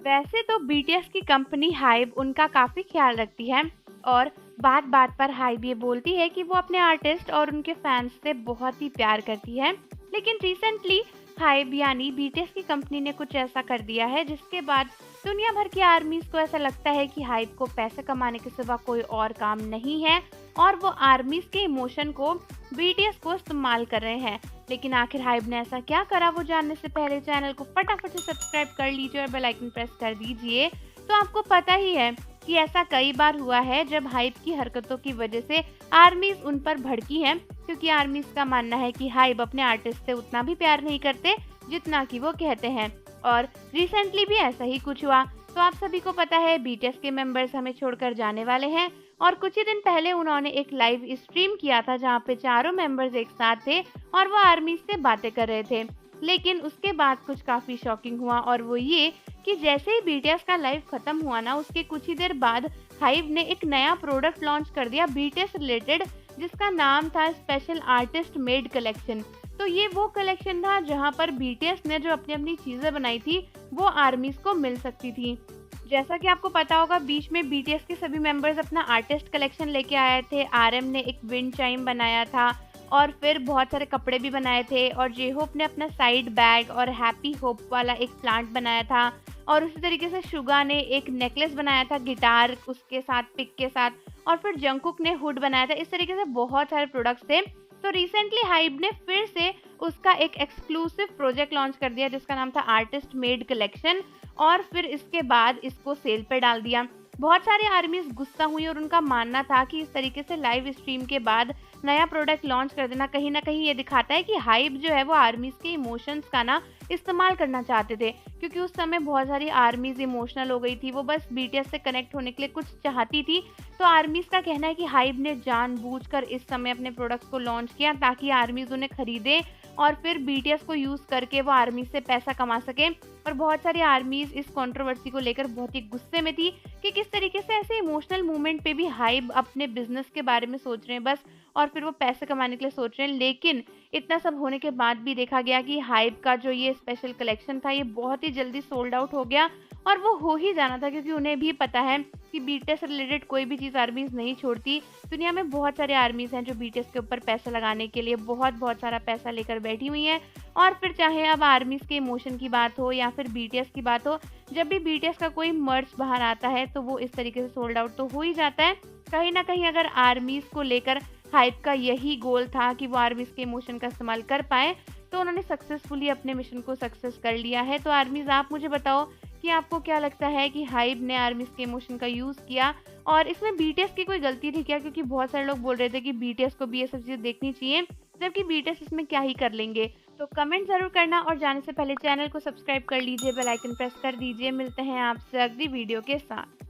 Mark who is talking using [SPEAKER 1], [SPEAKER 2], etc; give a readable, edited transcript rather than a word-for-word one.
[SPEAKER 1] वैसे तो बीटीएस की कंपनी हाइब उनका काफ़ी ख्याल रखती है और बात बात पर हाइब ये बोलती है कि वो अपने आर्टिस्ट और उनके फैंस से बहुत ही प्यार करती है। लेकिन रिसेंटली हाइब यानी बीटीएस की कंपनी ने कुछ ऐसा कर दिया है जिसके बाद दुनिया भर की आर्मीज को ऐसा लगता है कि हाइब को पैसे कमाने के सिवा कोई और काम नहीं है और वो आर्मीज के इमोशन को बीटीएस को इस्तेमाल कर रहे हैं। लेकिन आखिर हाइब ने ऐसा क्या करा, वो जानने से पहले चैनल को फटाफट से सब्सक्राइब कर लीजिए और बेल आइकन प्रेस कर दीजिए। तो आपको पता ही है कि ऐसा कई बार हुआ है जब हाइब की हरकतों की वजह से आर्मीज उन पर भड़की हैं, क्योंकि आर्मीज का मानना है कि हाइब अपने आर्टिस्ट से उतना भी प्यार नहीं करते जितना कि वो कहते हैं। और रिसेंटली भी ऐसा ही कुछ हुआ। तो आप सभी को पता है बीटीएस के मेंबर्स हमें छोड़कर जाने वाले हैं और कुछ ही दिन पहले उन्होंने एक लाइव स्ट्रीम किया था जहां पे चारों मेंबर्स एक साथ थे और वो आर्मी से बातें कर रहे थे। लेकिन उसके बाद कुछ काफी शॉकिंग हुआ और वो ये कि जैसे ही बीटीएस का लाइव खत्म हुआ ना, उसके कुछ ही देर बाद हाइब ने एक नया प्रोडक्ट लॉन्च कर दिया बीटीएस रिलेटेड, जिसका नाम था स्पेशल आर्टिस्ट मेड कलेक्शन। तो ये वो कलेक्शन था जहां पर बीटीएस ने जो अपनी अपनी चीजें बनाई थी वो आर्मीज को मिल सकती थी। जैसा कि आपको पता होगा, बीच में बीटीएस के सभी मेंबर्स अपना आर्टिस्ट कलेक्शन लेके आए थे। आरएम ने एक विंड चाइम बनाया था और फिर बहुत सारे कपड़े भी बनाए थे और जे होप ने अपना साइड बैग और हैप्पी होप वाला एक प्लांट बनाया था और उसी तरीके से शुगा ने एक नेकलेस बनाया था गिटार उसके साथ पिक के साथ और फिर जंगकुक ने हुड बनाया था। इस तरीके से बहुत सारे प्रोडक्ट्स थे। तो रिसेंटली हाइब ने फिर से उसका एक एक्सक्लूसिव प्रोजेक्ट लॉन्च कर दिया जिसका नाम था आर्टिस्ट मेड कलेक्शन और फिर इसके बाद इसको सेल पे डाल दिया। बहुत सारे आर्मीज गुस्सा हुई और उनका मानना था कि इस तरीके से लाइव स्ट्रीम के बाद नया प्रोडक्ट लॉन्च कर देना कहीं ना कहीं ये दिखाता है कि हाइब जो है वो आर्मीज के इमोशंस का ना इस्तेमाल करना चाहते थे, क्योंकि उस समय बहुत सारी आर्मीज इमोशनल हो गई थी, वो बस बीटीएस से कनेक्ट होने के लिए कुछ चाहती थी। तो आर्मीज का कहना है कि हाइब ने जानबूझकर इस समय अपने प्रोडक्ट्स को लॉन्च किया ताकि आर्मीज उन्हें खरीदे और फिर बीटीएस को यूज करके वो आर्मीज से पैसा कमा सके। और बहुत सारी आर्मीज इस कंट्रोवर्सी को लेकर बहुत ही गुस्से में थी कि किस तरीके से ऐसे इमोशनल मूवमेंट पे भी हाइब अपने बिजनेस के बारे में सोच रहे हैं बस और फिर वो पैसे कमाने के लिए सोच रहे हैं। लेकिन इतना सब होने के बाद भी देखा गया कि हाइब का जो ये स्पेशल कलेक्शन था ये बहुत ही जल्दी सोल्ड आउट हो गया और वो हो ही जाना था, क्योंकि उन्हें भी पता है कि बीटीएस से रिलेटेड कोई भी चीज़ आर्मीज नहीं छोड़ती। दुनिया में बहुत सारे आर्मीज हैं जो बीटीएस के ऊपर पैसा लगाने के लिए बहुत सारा पैसा लेकर बैठी हुई हैं। और फिर चाहे अब आर्मीज के इमोशन की बात हो या फिर बीटीएस की बात हो, जब भी बीटीएस का कोई मर्च बाहर आता है तो वो इस तरीके से सोल्ड आउट तो हो ही जाता है। कहीं ना कहीं अगर आर्मीज को लेकर हाइब का यही गोल था कि वो आर्मीज के इमोशन का इस्तेमाल कर पाए, तो उन्होंने सक्सेसफुली अपने मिशन को सक्सेस कर लिया है। तो आर्मीज, आप मुझे बताओ कि आपको क्या लगता है कि हाइब ने आर्मीज के इमोशन का यूज़ किया और इसमें बीटीएस की कोई गलती थी क्या? क्योंकि बहुत सारे लोग बोल रहे थे कि बीटीएस को भी ये सब चीज़ देखनी चाहिए, जबकि बीटीएस इसमें क्या ही कर लेंगे। तो कमेंट जरूर करना और जाने से पहले चैनल को सब्सक्राइब कर लीजिए, बेल आइकन प्रेस कर दीजिए। मिलते हैं आपसे अगली वीडियो के साथ।